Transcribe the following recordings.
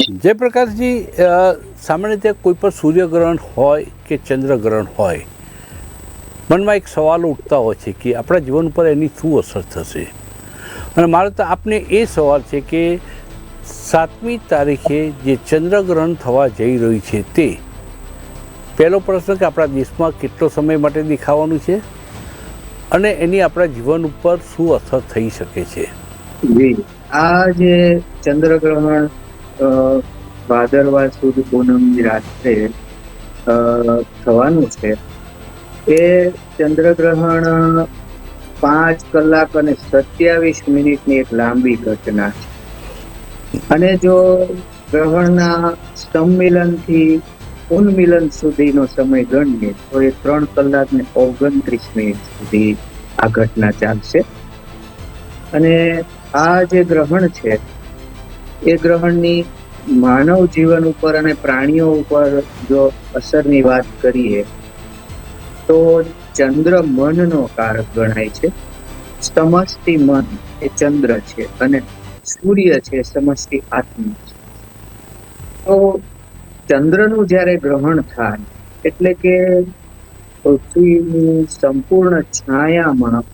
જયપ્રકાશજી, સામાન્ય રીતે કોઈ પણ સૂર્યગ્રહણ હોય કે ચંદ્રગ્રહણ હોય, મનમાં એક સવાલો ઉઠતા હોય છે કે આપણા જીવન ઉપર એની શું અસર થશે. અને મારો તો આપને એ સવાલ છે કે 7મી તારીખે જે ચંદ્રગ્રહણ થવા જઈ રહ્યું છે તે પહેલો પ્રશ્ન કે આપણા દેશમાં કેટલો સમય માટે દેખાવાનું છે અને એની આપણા જીવન ઉપર શું અસર થઈ શકે છે. જી, આ જે ચંદ્રગ્રહણ ભાદરવા સુદ પૂનમની રાત્રે થવાનું છે એ ચંદ્રગ્રહણ 5 કલાક અને 27 મિનિટની એક લાંબી ઘટના છે. અને જો ગ્રહણના સંમિલનથી ઉન્મિલન સુધીનો સમય ગણીએ તો એ 3 કલાક ને 29 મિનિટ સુધી આ ઘટના ચાલશે. અને આ જે ગ્રહણ છે એ ગ્રહણની માનવ જીવન ઉપર અને પ્રાણીઓ ઉપર જો અસરની વાત કરીએ તો ચંદ્ર મનનો કારક ગણાય છે. સમષ્ટિ મન એ ચંદ્ર છે અને સૂર્ય છે સમષ્ટિ આત્મા છે. તો ચંદ્રનું જ્યારે ગ્રહણ થાય એટલે કે પૃથ્વીની સંપૂર્ણ છાયામાં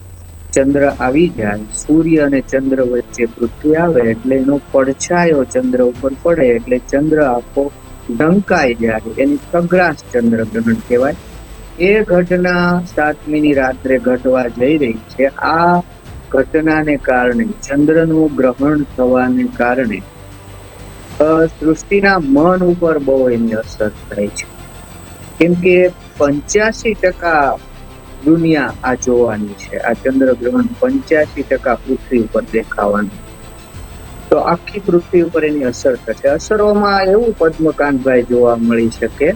ચંદ્ર આવી જાય, સૂર્ય અને ચંદ્ર વચ્ચે પૃથ્વી આવે એટલે એનો પડછાયો ચંદ્ર ઉપર પડે એટલે ચંદ્ર આખો ઢંકાઈ જાય, એની પ્રગ્રાસ ચંદ્રગ્રહણ કહેવાય. એ ઘટના 7મીની રાત્રે ઘટવા જઈ રહી છે. આ ઘટનાને કારણે, ચંદ્રનું ગ્રહણ થવાને કારણે સૃષ્ટિના મન ઉપર બહુ એની અસર થાય છે. કેમ કે 85% દુનિયા આ જોવાની છે. આ ચંદ્રગ્રહણ 85% પૃથ્વી ઉપર દેખાવાનું. તો આખી પૃથ્વી ઉપર એની અસર થશે. અસરોમાં એવું પદ્મકાંતભાઈ જોવા મળી શકે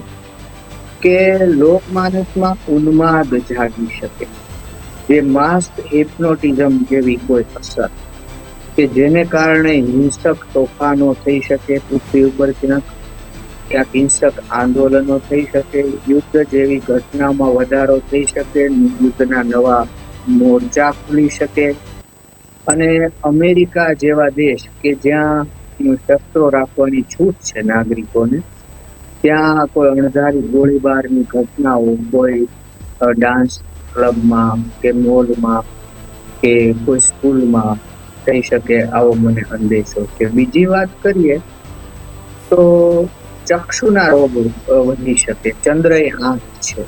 કે લોકમાનસમાં ઉન્માદ જાગી શકે, જે માસ હિપ્નોટિઝમ જેવી કોઈ અસર કે જેને કારણે હિંસક તોફાનો થઈ શકે પૃથ્વી ઉપર, ક્યાંક હિંસક આંદોલનો થઈ શકે, યુદ્ધ જેવી ઘટનામાં વધારો થઈ શકે, યુદ્ધના નવા મોરચા ખુલી શકે. અને અમેરિકા જેવા દેશ કે જ્યાં શસ્ત્રો રાખવાની છૂટ છે નાગરિકોને, ત્યાં કોઈ અણધારી ગોળીબારની ઘટનાઓ કોઈ ડાન્સ ક્લબમાં કે મોલમાં કે કોઈ સ્કૂલમાં થઈ શકે, આવો મને અંદેશો છે. બીજી વાત કરીએ તો ચક્ષુના રોગ વધી શકે. ચંદ્ર એ આંખ છે